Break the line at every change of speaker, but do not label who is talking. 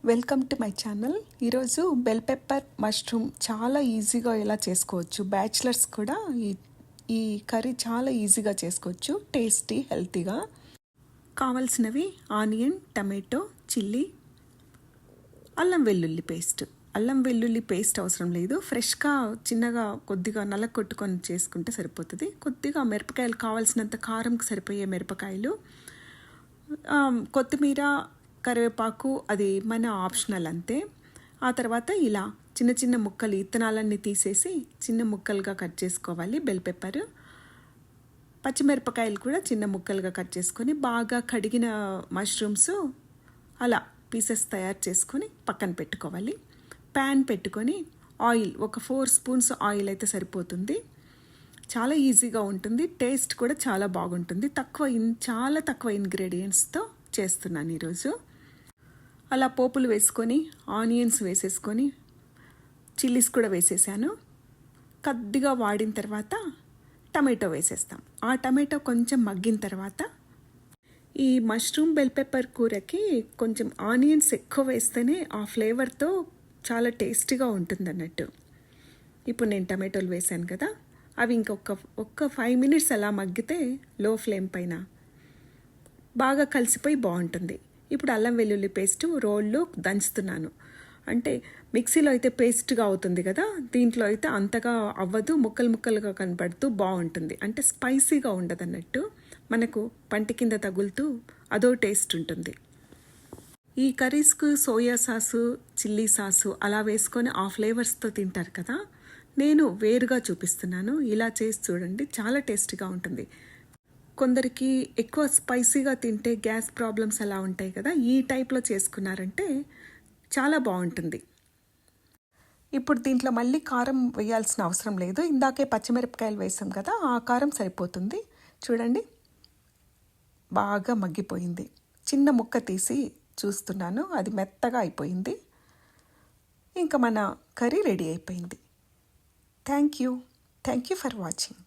Welcome to my channel. ఈరోజు bell pepper mushroom చాలా ఈజీగా ఎలా చేసుకోవచ్చు. బ్యాచిలర్స్ కూడా ఈ కర్రీ చాలా ఈజీగా చేసుకోవచ్చు, టేస్టీ హెల్తీగా. కావాల్సినవి ఆనియన్, టమాటో, చిల్లీ, అల్లం వెల్లుల్లి పేస్ట్. అల్లం వెల్లుల్లి పేస్ట్ అవసరం లేదు, ఫ్రెష్గా చిన్నగా కొద్దిగా నల్లకొట్టుకొని చేసుకుంటే సరిపోతుంది. కొద్దిగా మిరపకాయలు, కావాల్సినంత కారంకి సరిపోయే మిరపకాయలు, కొత్తిమీర, కరివేపాకు, అది మన ఆప్షనల్ అంతే. ఆ తర్వాత ఇలా చిన్న చిన్న ముక్కలు, ఇత్తనాలన్నీ తీసేసి చిన్న ముక్కలుగా కట్ చేసుకోవాలి. బెల్ పెప్పర్, పచ్చిమిరపకాయలు కూడా చిన్న ముక్కలుగా కట్ చేసుకొని, బాగా కడిగిన మష్రూమ్స్ అలా పీసెస్ తయారు చేసుకొని పక్కన పెట్టుకోవాలి. ప్యాన్ పెట్టుకొని ఆయిల్, ఒక 4 స్పూన్స్ ఆయిల్ అయితే సరిపోతుంది. చాలా ఈజీగా ఉంటుంది, టేస్ట్ కూడా చాలా బాగుంటుంది. చాలా తక్కువ ఇంగ్రీడియంట్స్తో చేస్తున్నాను ఈరోజు. అలా పోపులు వేసుకొని, ఆనియన్స్ వేసేసుకొని, చిల్లీస్ కూడా వేసేసాను. కొద్దిగా వాడిన తర్వాత టమాటో వేసేస్తాం. ఆ టమాటో కొంచెం మగ్గిన తర్వాత, ఈ మష్రూమ్ బెల్ పెప్పర్ కూరకి కొంచెం ఆనియన్స్ ఎక్కువ వేస్తేనే ఆ ఫ్లేవర్తో చాలా టేస్టీగా ఉంటుంది అన్నట్టు. ఇప్పుడు నేను టమాటోలు వేసాను కదా, అవి ఒక్క 5 మినిట్స్ అలా మగ్గితే లో ఫ్లేమ్ పైన బాగా కలిసిపోయి బాగుంటుంది. ఇప్పుడు అల్లం వెల్లుల్లి పేస్ట్ రోల్లో దంచుతున్నాను. అంటే మిక్సీలో అయితే పేస్ట్గా అవుతుంది కదా, దీంట్లో అయితే అంతగా అవ్వదు, ముక్కలు ముక్కలుగా కనపడుతూ బాగుంటుంది. అంటే స్పైసీగా ఉండదు అన్నట్టు, మనకు పంటి కింద తగులుతూ అదో టేస్ట్ ఉంటుంది. ఈ కర్రీస్కు సోయా సాసు, చిల్లీ సాసు అలా వేసుకొని ఆ ఫ్లేవర్స్తో తింటారు కదా, నేను వేరుగా చూపిస్తున్నాను. ఇలా చేసి చూడండి, చాలా టేస్టీగా ఉంటుంది. కొందరికి ఎక్కువ స్పైసీగా తింటే గ్యాస్ ప్రాబ్లమ్స్ అలా ఉంటాయి కదా, ఈ టైప్లో చేసుకున్నారంటే చాలా బాగుంటుంది. ఇప్పుడు దీంట్లో మళ్ళీ కారం వేయాల్సిన అవసరం లేదు, ఇందాకే పచ్చిమిరపకాయలు వేసాం కదా, ఆ కారం సరిపోతుంది. చూడండి, బాగా మగ్గిపోయింది. చిన్న ముక్క తీసి చూస్తున్నాను, అది మెత్తగా అయిపోయింది. ఇంకా మన కర్రీ రెడీ అయిపోయింది. Thank you for watching.